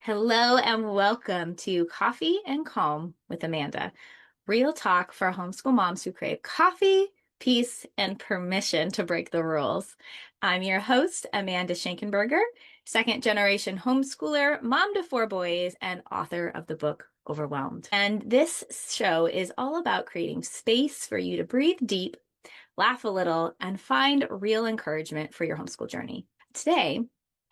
Hello and welcome to Coffee and Calm with Amanda. Real talk for homeschool moms who crave coffee, peace, and permission to break the rules. I'm your host, Amanda Schenkenberger, second generation homeschooler, mom to four boys, and author of the book Overwhelmed. And this show is all about creating space for you to breathe deep, laugh a little, and find real encouragement for your homeschool journey. Today,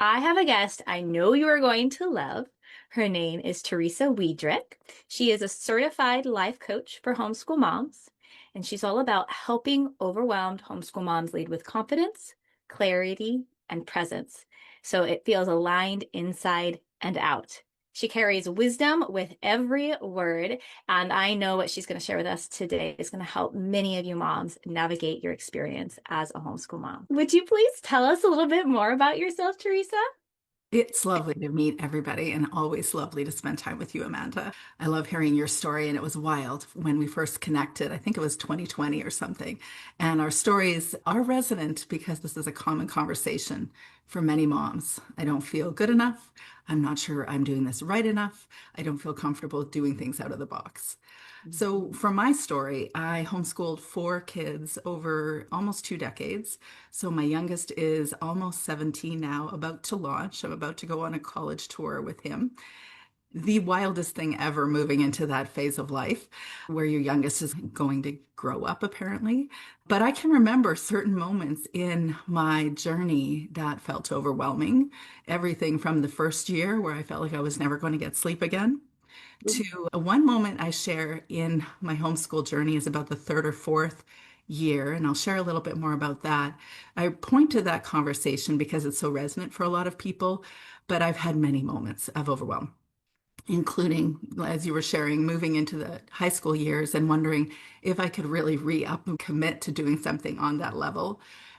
I have a guest I know you are going to love. Her name is Teresa Wiedrick. She is a certified life coach for homeschool moms, and she's all about helping overwhelmed homeschool moms lead with confidence, clarity, and presence, so it feels aligned inside and out. She carries wisdom with every word, and I know what she's going to share with us today is going to help many of you moms navigate your experience as a homeschool mom. Would you please tell us a little bit more about yourself, Teresa? It's lovely to meet everybody and always lovely to spend time with you, Amanda. I love hearing your story, and it was wild when we first connected. I think it was 2020 or something. And our stories are resonant because this is a common conversation for many moms. I don't feel good enough. I'm not sure I'm doing this right enough. I don't feel comfortable doing things out of the box. So, for my story, I homeschooled four kids over almost 2 decades. So, my youngest is almost 17 now, about to launch. I'm about to go on a college tour with him. The wildest thing ever moving into that phase of life where your youngest is going to grow up, apparently. But I can remember certain moments in my journey that felt overwhelming. Everything from the first year where I felt like I was never going to get sleep again to one moment I share in my homeschool journey is about the third or fourth year, and I'll share a little bit more about that. I point to that conversation because it's so resonant for a lot of people, but I've had many moments of overwhelm, including, as you were sharing, moving into the high school years and wondering if I could really re-up and commit to doing something on that level.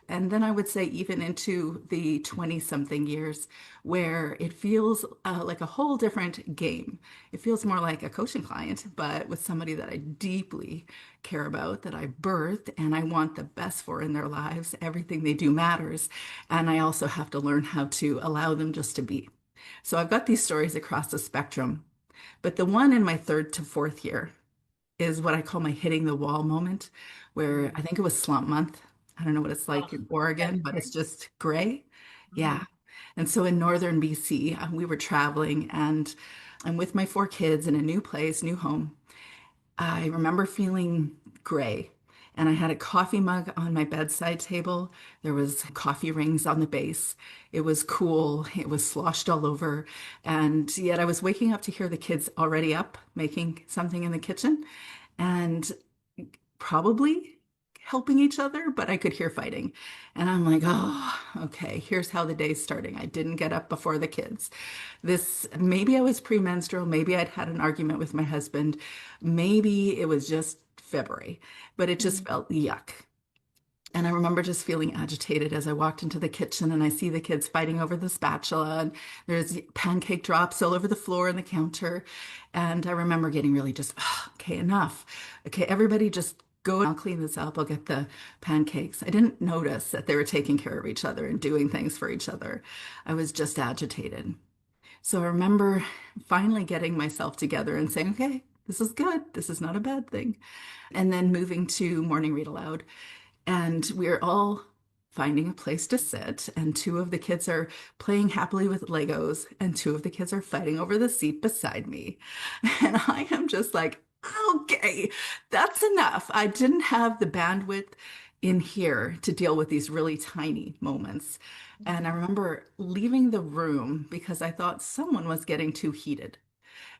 And then I would say even into the 20-something years where it feels like a whole different game. It feels more like a coaching client, but with somebody that I deeply care about, that I birthed, and I want the best for in their lives. Everything they do matters. And I also have to learn how to allow them just to be. So I've got these stories across the spectrum, but the one in my third to fourth year is what I call my hitting the wall moment, where I think it was slump month. I don't know what it's Oh, like in that's Oregon, but great. it's just gray. Mhm. Yeah. And so in northern BC, we were traveling and I'm with my four kids in a new place, new home. I remember feeling gray. And I had a coffee mug on my bedside table. There was coffee rings on the base. It was cool. It was sloshed all over. And yet I was waking up to hear the kids already up making something in the kitchen and probably helping each other, but I could hear fighting. And I'm like, oh, okay, here's how the day's starting. I didn't get up before the kids. Maybe I was premenstrual, maybe I'd had an argument with my husband, maybe it was just February, but it just Mhm. felt yuck. And I remember just feeling agitated as I walked into the kitchen and I see the kids fighting over the spatula and there's pancake drops all over the floor and the counter. And I remember getting really just, "Ah, okay, enough. Okay, everybody just go. I'll clean this up. I'll get the pancakes." I didn't notice that they were taking care of each other and doing things for each other. I was just agitated. So I remember finally getting myself together and saying, okay, this is good. This is not a bad thing. And then moving to morning read aloud. And we're all finding a place to sit. And two of the kids are playing happily with Legos, and two of the kids are fighting over the seat beside me. And I am just like, okay, that's enough. I didn't have the bandwidth in here to deal with these really tiny moments. And I remember leaving the room because I thought someone was getting too heated,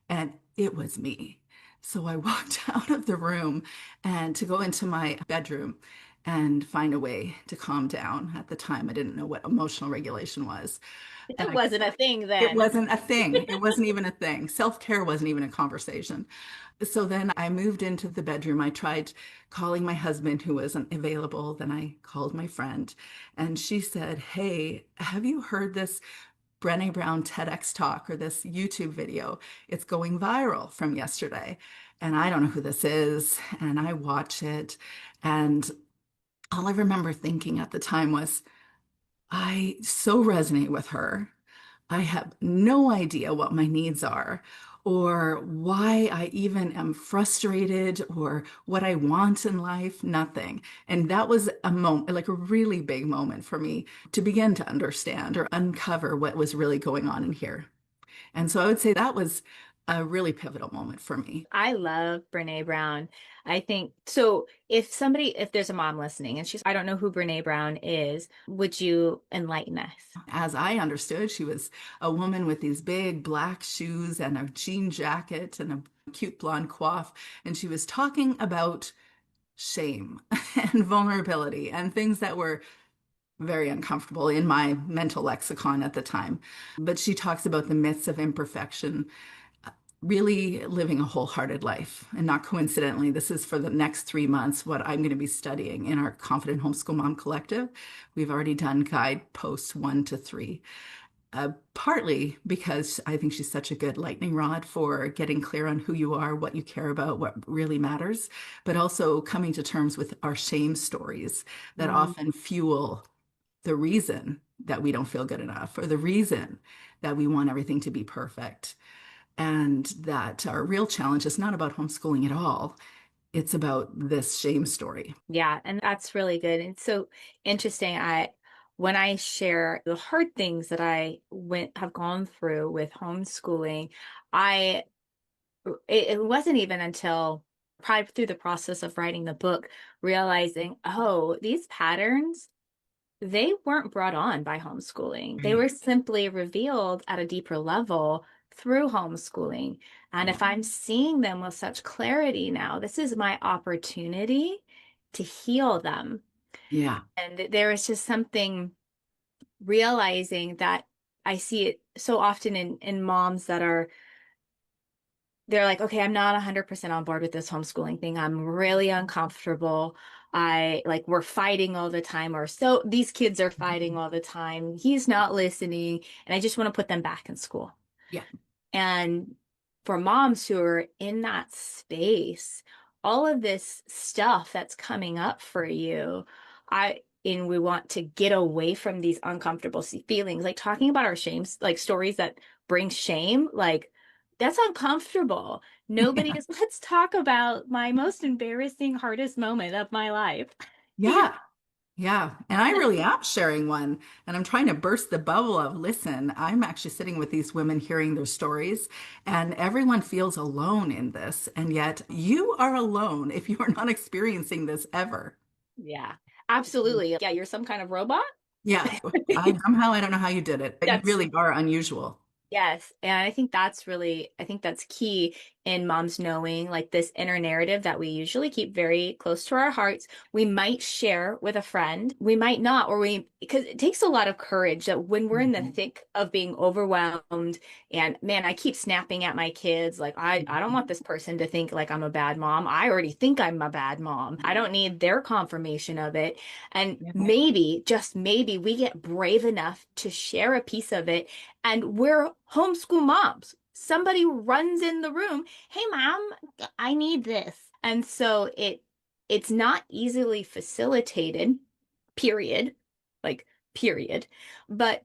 and it was me. So I walked out of the room and to go into my bedroom and find a way to calm down. At the time, I didn't know what emotional regulation was. And It wasn't a thing it then. wasn't a thing. It wasn't even a thing. Self-care wasn't even a conversation. So then I moved into the bedroom. I tried calling my husband who wasn't available. Then I called my friend and she said, "Hey, have you heard this Brené Brown TEDx talk or this YouTube video? It's going viral from yesterday." And I don't know who this is. And I watch it. And all I remember thinking at the time was, I so resonate with her. I have no idea what my needs are or why I even am frustrated or what I want in life, nothing. And that was a moment, like a really big moment for me to begin to understand or uncover what was really going on in here. And so I would say that was a really pivotal moment for me. I love Brene Brown. I think so. If there's a mom listening and I don't know who Brene Brown is, would you enlighten us? As I understood, she was a woman with these big black shoes and a jean jacket and a cute blonde coif. And she was talking about shame and vulnerability and things that were very uncomfortable in my mental lexicon at the time. But she talks about the myths of imperfection, really living a wholehearted life. And not coincidentally, this is for the next 3 months what I'm going to be studying in our Confident Homeschool Mom Collective. We've already done guideposts 1 to 3. Partly because I think she's such a good lightning rod for getting clear on who you are, what you care about, what really matters, but also coming to terms with our shame stories that Mm. often fuel the reason that we don't feel good enough or the reason that we want everything to be perfect. And that our real challenge is not about homeschooling at all. It's about this shame story. Yeah, and that's really good. It's so interesting. When I share the hard things that I went have gone through with homeschooling, I it wasn't even until probably through the process of writing the book, realizing, oh, these patterns, they weren't brought on by homeschooling. They Right. were simply revealed at a deeper level through homeschooling. And Yeah. if I'm seeing them with such clarity now, this is my opportunity to heal them. Yeah. And there is just something realizing that I see it so often in moms that they're like, okay, I'm not 100% on board with this homeschooling thing. I'm really uncomfortable. We're fighting all the time, or so these kids are fighting all the time. He's not listening, and I just want to put them back in school. Yeah. And for moms who are in that space, all of this stuff that's coming up for you, and we want to get away from these uncomfortable feelings, like talking about our shames, like stories that bring shame, like that's uncomfortable. Nobody Yeah. is, let's talk about my most embarrassing, hardest moment of my life. You Yeah. Yeah. And I really am sharing one. And I'm trying to burst the bubble of listen, I'm actually sitting with these women hearing their stories, and everyone feels alone in this. And yet you are alone if you are not experiencing this ever. yeah, absolutely. Yeah, you're some kind of robot. Yeah. I don't know how you did it, but you That's really are unusual. Yes. And I think that's key in moms knowing like this inner narrative that we usually keep very close to our hearts. We might share with a friend, we might not, because it takes a lot of courage that when we're in the Mhm. thick of being overwhelmed and man, I keep snapping at my kids, like I don't want this person to think like I'm a bad mom. I already think I'm a bad mom. I don't need their confirmation of it. And Yeah. maybe, just maybe, we get brave enough to share a piece of it and we're homeschool moms. Somebody runs in the room, "Hey mom, I need this." And so it's not easily facilitated, period. Like period. But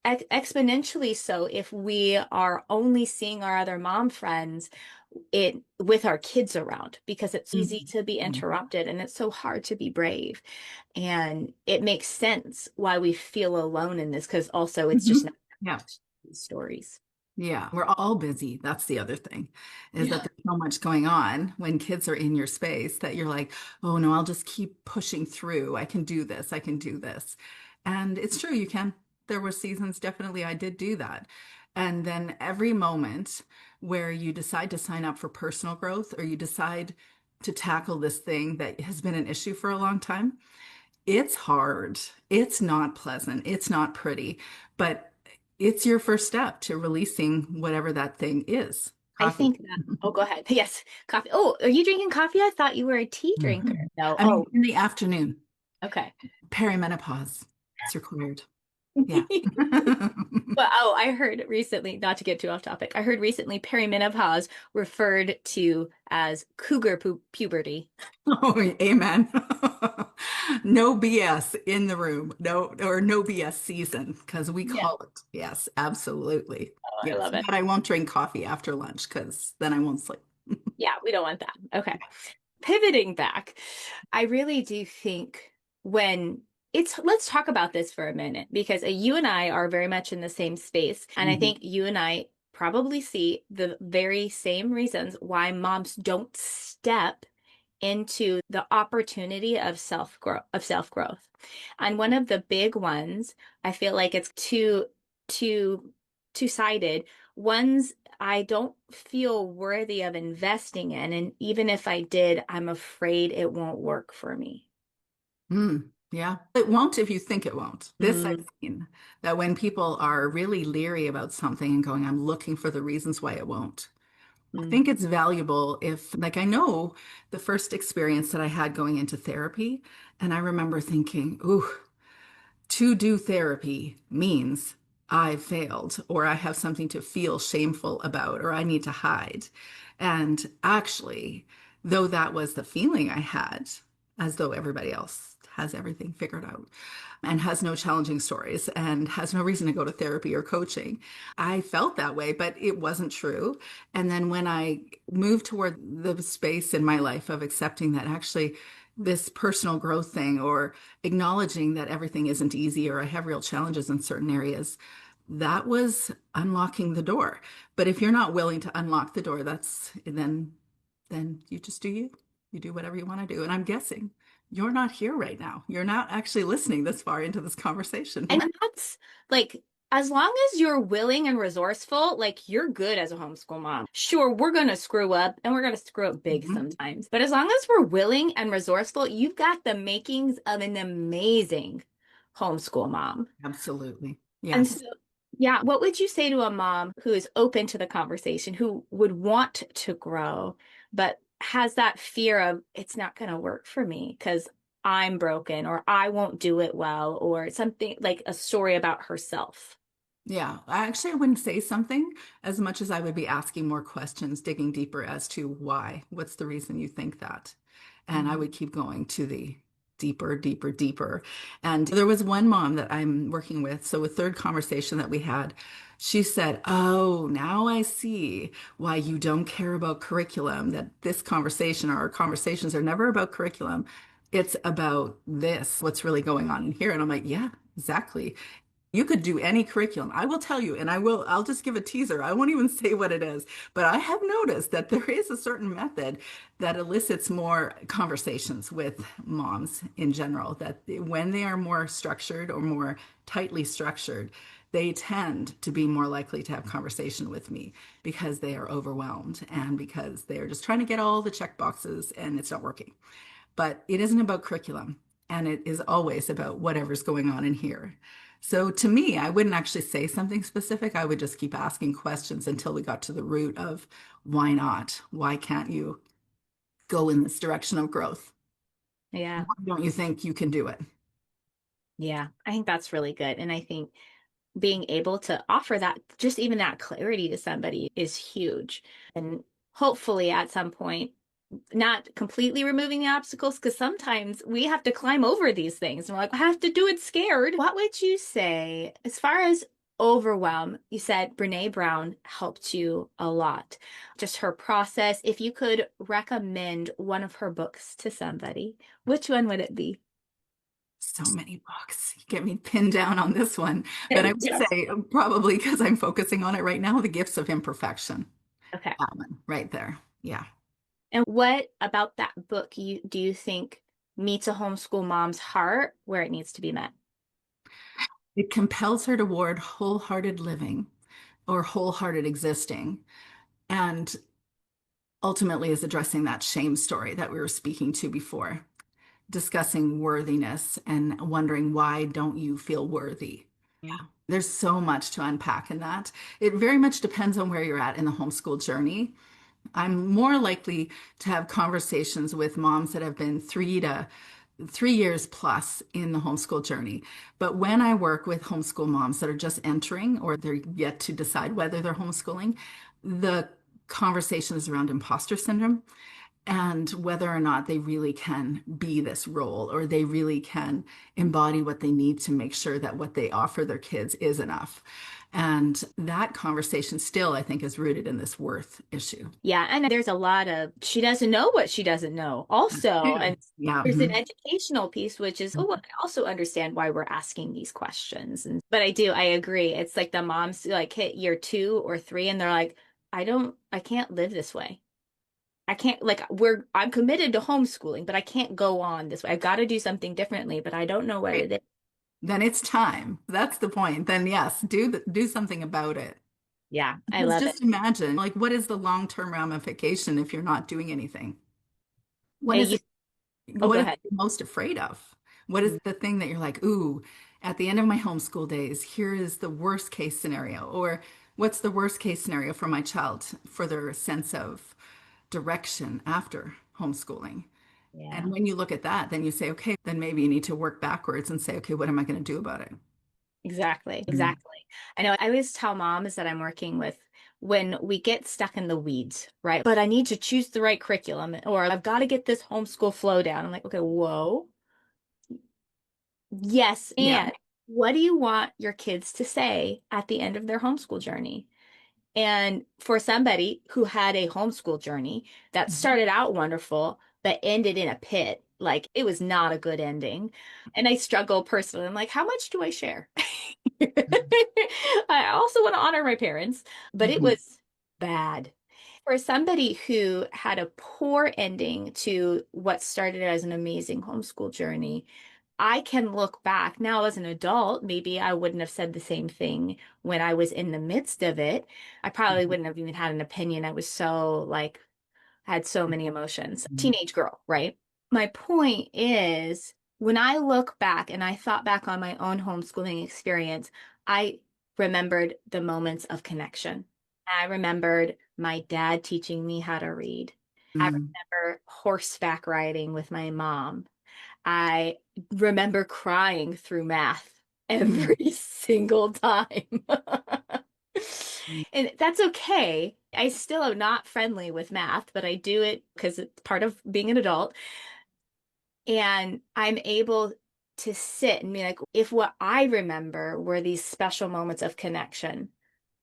exponentially so if we are only seeing our other mom friends it with our kids around because it's easy to be Mhm. interrupted and it's so hard to be brave. And it makes sense why we feel alone in this because also it's just Mhm. not Yeah. stories. Yeah, we're all busy. That's the other thing, is that Yeah. there's so much going on when kids are in your space that you're like, oh no, I'll just keep pushing through. I can do this. I can do this. And it's true, you can. There were seasons, definitely, I did do that. And then every moment where you decide to sign up for personal growth or you decide to tackle this thing that has been an issue for a long time, it's hard. It's not pleasant. It's not pretty, but it's your first step to releasing whatever that thing is. I Coffee. think that, oh, go ahead. Yes, coffee. Oh, are you drinking coffee? I thought you were a tea drinker. Mhm. No. I mean, Oh, in the afternoon, okay. perimenopause. It's required. Yeah. Well, oh, I heard recently, not to get too off topic, I heard recently perimenopause referred to as cougar puberty. Oh, amen. No BS in the room. No, or no BS season, because we Yeah. call it. Yes, absolutely. Oh, I Yes, love it. but I won't drink coffee after lunch because then I won't sleep. Yeah, we don't want that. Okay. Pivoting back, I really do think when let's talk about this for a minute because you and I are very much in the same space. And I Mhm. think you and I probably see the very same reasons why moms don't step into the opportunity of self-growth. And one of the big ones, I feel like it's too two-sided. Ones I don't feel worthy of investing in, and even if I did, I'm afraid it won't work for me. Yeah, it won't if you think it won't. This I've Mm, seen that when people are really leery about something and going, I'm looking for the reasons why it won't. I mm, think it's valuable if, like, I know the first experience that I had going into therapy, and I remember thinking, ooh, to do therapy means I failed, or I have something to feel shameful about, or I need to hide. And actually, though that was the feeling I had, as though everybody else has everything figured out and has no challenging stories and has no reason to go to therapy or coaching. I felt that way, but it wasn't true. And then when I moved toward the space in my life of accepting that actually this personal growth thing or acknowledging that everything isn't easy or I have real challenges in certain areas, that was unlocking the door. But if you're not willing to unlock the door, that's then you just do you. You do whatever you want to do. And I'm guessing you're not here right now. You're not actually listening this far into this conversation. and that's like, as long as you're willing and resourceful, like you're good as a homeschool mom. Sure, we're going to screw up and we're going to screw up big Mhm. sometimes. But as long as we're willing and resourceful, you've got the makings of an amazing homeschool mom. Absolutely. And so, Yes. yeah, what would you say to a mom who is open to the conversation, who would want to grow, but has that fear of it's not going to work for me because I'm broken or I won't do it well or something like a story about herself? Yeah, I wouldn't say something as much as I would be asking more questions, digging deeper as to why. What's the reason you think that? And I Mm. would keep going to the deeper, deeper, deeper. And there was one mom that I'm working with. So a third conversation that we had, she said, "Oh, now I see why you don't care about curriculum, that this conversation or our conversations are never about curriculum. It's about this, what's really going on in here." And I'm like, yeah, exactly. You could do any curriculum. I will tell you, and I'll just give a teaser. I won't even say what it is, but I have noticed that there is a certain method that elicits more conversations with moms in general, that when they are more structured or more tightly structured, they tend to be more likely to have conversation with me because they are overwhelmed and because they are just trying to get all the check boxes and it's not working. But it isn't about curriculum, and it is always about whatever's going on in here. So to me, I wouldn't actually say something specific. I would just keep asking questions until we got to the root of why not? Why can't you go in this direction of growth? Why Yeah. don't you think you can do it? Yeah. I think that's really good. And I think being able to offer that, just even that clarity to somebody is huge. And hopefully at some point, not completely removing the obstacles, because sometimes we have to climb over these things and we're like, I have to do it scared. What would you say as far as overwhelm? You said Brene Brown helped you a lot. Just her process. If you could recommend one of her books to somebody, which one would it be? So many books. You get me pinned down on this one. But I would Yeah. say probably because I'm focusing on it right now, The Gifts of Imperfection. Okay. That one right there. Yeah. And what about that book do you think meets a homeschool mom's heart where it needs to be met? It compels her toward wholehearted living or wholehearted existing. And ultimately is addressing that shame story that we were speaking to before, discussing worthiness and wondering why don't you feel worthy? Yeah. There's so much to unpack in that. It very much depends on where you're at in the homeschool journey. I'm more likely to have conversations with moms that have been 3 years plus in the homeschool journey. But when I work with homeschool moms that are just entering or they're yet to decide whether they're homeschooling, the conversation is around imposter syndrome and whether or not they really can be this role or they really can embody what they need to make sure that what they offer their kids is enough. And that conversation still, I think, is rooted in this worth issue. Yeah, and there's a lot of she doesn't know what she doesn't know also. Yeah. And Yeah. there's an Mhm. educational piece, which is, oh, well, I also understand why we're asking these questions. And but I agree. It's like the moms like hit year 2 or 3 and they're like, I can't live this way. I can't like I'm committed to homeschooling, but I can't go on this way. I've got to do something differently, but I don't know what Right. it is. Then it's time. That's the point. Then yes, do something about it. Yeah, I Because love it. just imagine, like, what is the long-term ramification if you're not doing anything? What And is you, it? oh, What go is ahead. it most afraid of? What is the thing that you're like, ooh, at the end of my homeschool days, here is the worst case scenario, or what's the worst case scenario for my child for their sense of direction after homeschooling? And Yeah. when you look at that, then you say, okay, then maybe you need to work backwards and say, okay, what am I going to do about it? Exactly, Mm. exactly. I know I always tell moms that I'm working with when we get stuck in the weeds, right? But I need to choose the right curriculum or I've got to get this homeschool flow down. I'm like, okay, whoa. Yes, Yeah. and what do you want your kids to say at the end of their homeschool journey? And for somebody who had a homeschool journey that Mhm. started out wonderful, but ended in a pit, like it was not a good ending. And I struggle personally. I'm like, how much do I share? I also want to honor my parents, but it Mhm. was bad. For somebody who had a poor ending to what started as an amazing homeschool journey, I can look back now as an adult. Maybe I wouldn't have said the same thing when I was in the midst of it. I probably Mhm. wouldn't have even had an opinion. I was so like, had so many emotions. Mhm. Teenage girl, right? My point is, when I look back and I thought back on my own homeschooling experience, I remembered the moments of connection. I remembered my dad teaching me how to read. I Mhm. remember horseback riding with my mom. I remember crying through math Mhm. every single time. And that's okay. I still am not friendly with math, but I do it because it's part of being an adult. And I'm able to sit and be like, if what I remember were these special moments of connection,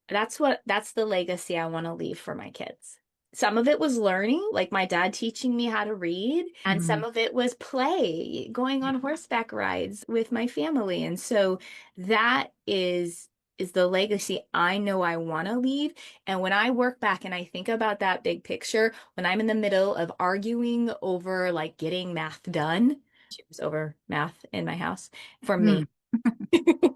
that's the legacy I want to leave for my kids. Some of it was learning, like my dad teaching me how to read, and some Mhm. of it was play, going on horseback rides with my family. And so that is the legacy I know I want to leave. And when I work back and I think about that big picture, when I'm in the middle of arguing over like getting math done, choose over math in my house for me. Mhm.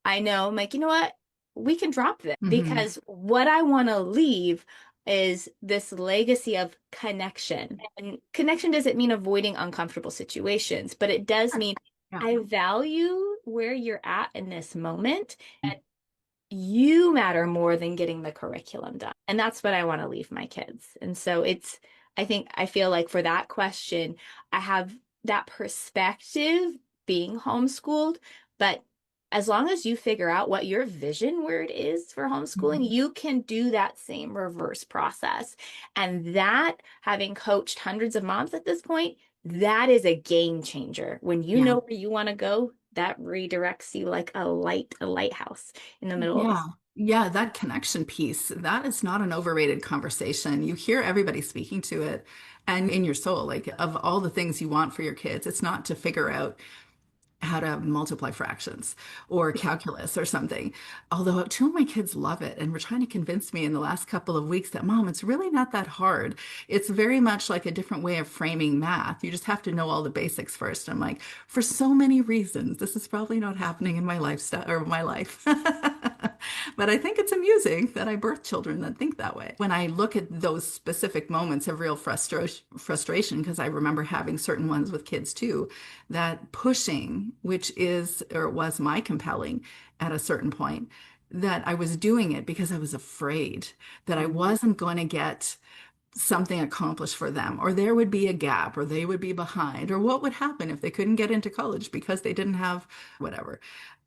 I know, I'm like, you know what? We can drop this Mhm. because what I want to leave is this legacy of connection. And connection doesn't mean avoiding uncomfortable situations, but it does mean Yeah. I value where you're at in this moment. You matter more than getting the curriculum done. And that's what I want to leave my kids. And so I feel like for that question, I have that perspective being homeschooled, but as long as you figure out what your vision word is for homeschooling, Mhm. you can do that same reverse process. And that, having coached hundreds of moms at this point, that is a game changer. When you Yeah. know where you want to go, that redirects you like a lighthouse in the middle of the Yeah. Yeah, that connection piece, that is not an overrated conversation. You hear everybody speaking to it and in your soul, like of all the things you want for your kids, it's not to figure out how to multiply fractions or calculus or something. Although two of my kids love it and were trying to convince me in the last couple of weeks that, Mom, it's really not that hard. It's very much like a different way of framing math. You just have to know all the basics first. I'm like, for so many reasons, this is probably not happening in my lifestyle or my life. But I think it's amusing that I birth children that think that way. When I look at those specific moments of real frustration, because I remember having certain ones with kids too, that pushing, which is or was my compelling at a certain point, that I was doing it because I was afraid that I wasn't going to get something accomplished for them, or there would be a gap, or they would be behind, or what would happen if they couldn't get into college because they didn't have whatever.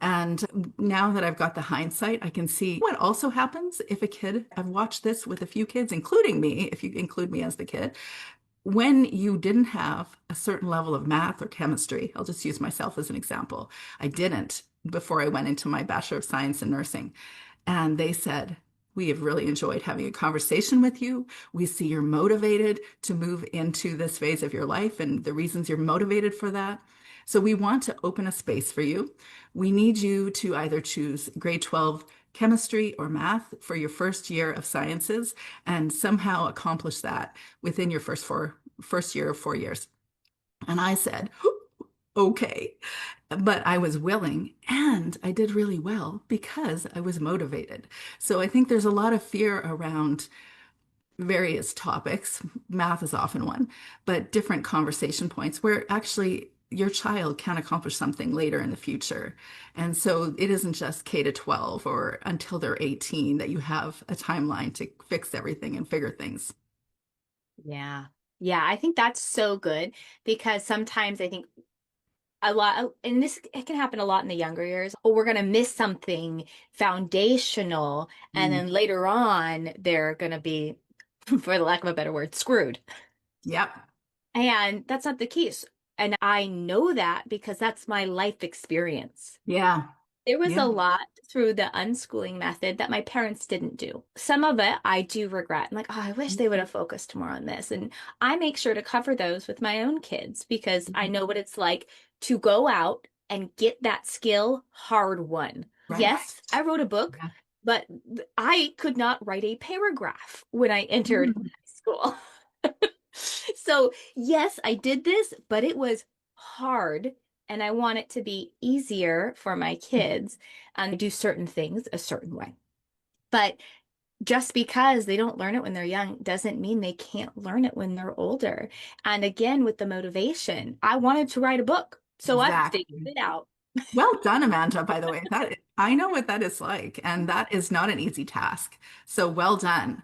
And now that I've got the hindsight, I can see what also happens if a kid, I've watched this with a few kids, including me, if you include me as the kid, when you didn't have a certain level of math or chemistry. I'll just use myself as an example. I didn't before I went into my Bachelor of Science in Nursing. And they said, we have really enjoyed having a conversation with you. We see you're motivated to move into this phase of your life and the reasons you're motivated for that. So we want to open a space for you. We need you to either choose grade 12 chemistry or math for your first year of sciences and somehow accomplish that within your first year of 4 years. And I said, okay. But I was willing and I did really well because I was motivated. So I think there's a lot of fear around various topics. Math is often one, but different conversation points where actually your child can accomplish something later in the future. And so it isn't just K to 12 or until they're 18 that you have a timeline to fix everything and figure things. Yeah. Yeah, I think that's so good because sometimes I think a lot, and this it can happen a lot in the younger years. Oh, we're going to miss something foundational, and Mm. then later on, they're going to be, for the lack of a better word, screwed. Yep. And that's not the case. And I know that because that's my life experience. Yeah. There was Yeah. a lot through the unschooling method that my parents didn't do. Some of it I do regret. I'm like, oh, I wish they would have focused more on this. And I make sure to cover those with my own kids because I know what it's like to go out and get that skill hard won. Right. Yes, I wrote a book, Yeah. but I could not write a paragraph when I entered Mm. high school. So, yes, I did this, but it was hard and I want it to be easier for my kids and do certain things a certain way. But just because they don't learn it when they're young doesn't mean they can't learn it when they're older. And again, with the motivation, I wanted to write a book, so I figured Exactly. it out. Well done, Amanda, by the way. That I know what that is like, and that is not an easy task. So well done.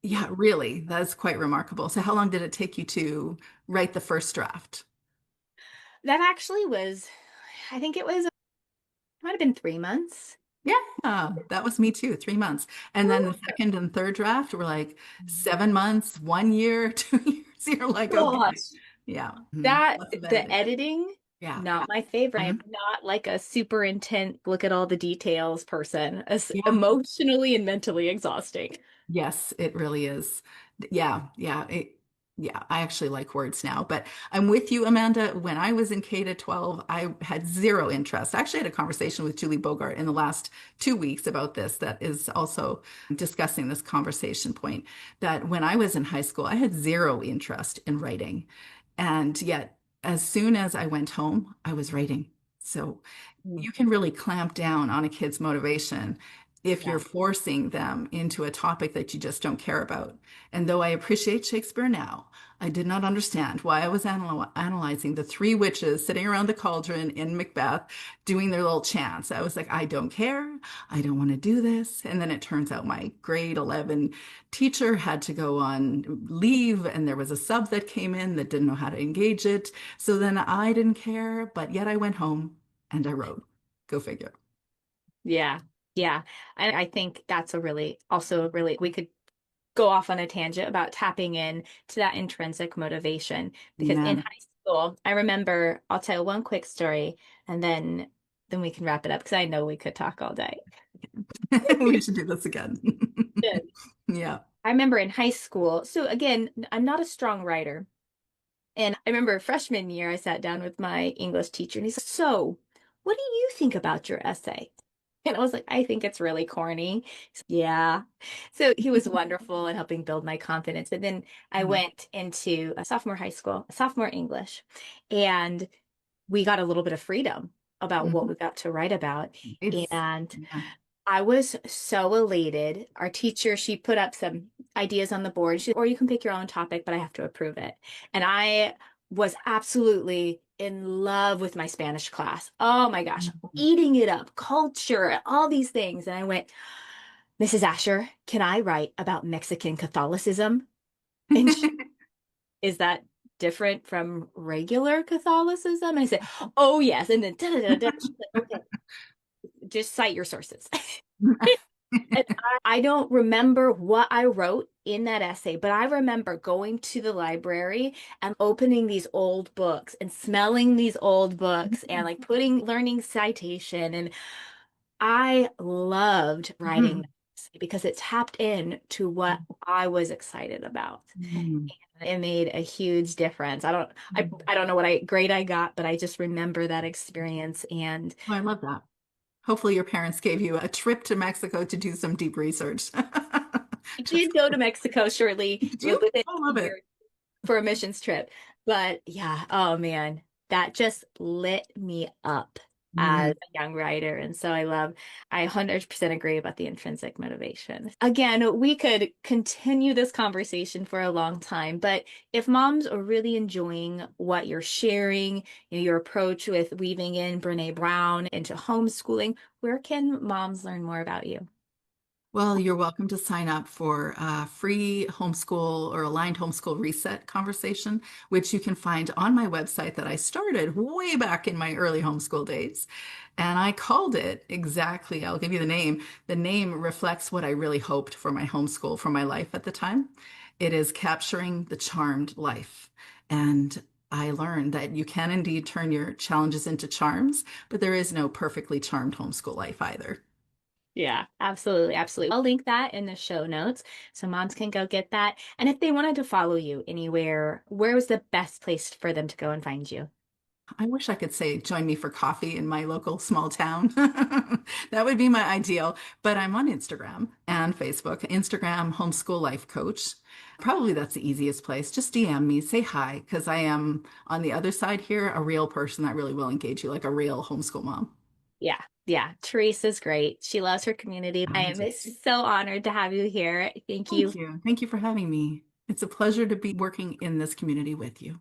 Yeah, really, that's quite remarkable. So how long did it take you to write the first draft? That actually was, I think it might have been 3 months. Yeah, that was me too, 3 months. And then the second and third draft were like 7 months, 1 year, 2 years. You're like, okay, Gosh. yeah, That lots of the editing. editing, Yeah. not my favorite. I'm Mhm. not like a super intent, look at all the details person. It's Yeah. emotionally and mentally exhausting. Yes, it really is. Yeah, yeah, yeah. I actually like words now, but I'm with you, Amanda. When I was in K to 12, I had zero interest. I actually had a conversation with Julie Bogart in the last 2 weeks about this, that is also discussing this conversation point, that when I was in high school, I had zero interest in writing. And yet, as soon as I went home, I was writing. So Mm. you can really clamp down on a kid's motivation if you're Yeah. forcing them into a topic that you just don't care about. And though I appreciate Shakespeare now, I did not understand why I was analyzing the three witches sitting around the cauldron in Macbeth doing their little chants. I was like, I don't care. I don't want to do this. And then it turns out my grade 11 teacher had to go on leave, and there was a sub that came in that didn't know how to engage it. So then I didn't care, but yet I went home and I wrote. Go figure. Yeah. Yeah. And I think that's a really, also a really, we could go off on a tangent about tapping in to that intrinsic motivation because in Amen. high school, I remember, I'll tell one quick story and then we can wrap it up because I know we could talk all day. We should do this again. Yeah. I remember in high school, so again, I'm not a strong writer. And I remember freshman year, I sat down with my English teacher and he's like, so, what do you think about your essay? And I was like, I think it's really corny. He's like, yeah. So he was wonderful in helping build my confidence. But then I went into a sophomore high school, sophomore English, and we got a little bit of freedom about what Mhm. we got to write about. It's, And yeah. I was so elated. Our teacher, she put up some ideas on the board. Or you can pick your own topic, but I have to approve it. And I was absolutely in love with my Spanish class. Oh my gosh, eating it up, culture, all these things. And I went, Mrs. Asher, can I write about Mexican Catholicism? And is that different from regular Catholicism? And I said, oh, yes. And then, da, da, da, da. She's like, okay, just cite your sources. And I don't remember what I wrote in that essay, but I remember going to the library and opening these old books and smelling these old books and like learning citation. And I loved writing Mhm. that essay because it tapped in to what I was excited about. Mhm. It made a huge difference. I don't know what grade I got, but I just remember that experience. And Oh, I love that. Hopefully, your parents gave you a trip to Mexico to do some deep research. I Just, did go to Mexico shortly did you? within I a love it. year for a missions trip. But yeah, oh man, that just lit me up as Mhm. a young writer. And so I 100% agree about the intrinsic motivation. Again, we could continue this conversation for a long time, but if moms are really enjoying what you're sharing, your approach with weaving in Brene Brown into homeschooling, where can moms learn more about you? Well, you're welcome to sign up for a free homeschool or aligned homeschool reset conversation, which you can find on my website that I started way back in my early homeschool days. And I called it exactly, I'll give you the name. The name reflects what I really hoped for my homeschool, for my life at the time. It is Capturing the Charmed Life. And I learned that you can indeed turn your challenges into charms, but there is no perfectly charmed homeschool life either. Yeah, absolutely, absolutely. I'll link that in the show notes so moms can go get that. And if they wanted to follow you anywhere, where was the best place for them to go and find you? I wish I could say join me for coffee in my local small town. That would be my ideal. But I'm on Instagram and Facebook. Instagram, Homeschool Life Coach. Probably that's the easiest place. Just DM me, say hi, because I am on the other side here, a real person that really will engage you, like a real homeschool mom. Yeah, yeah. Teresa's great. She loves her community. I I am do. so honored to have you here. Thank Thank you. you. Thank you for having me. It's a pleasure to be working in this community with you.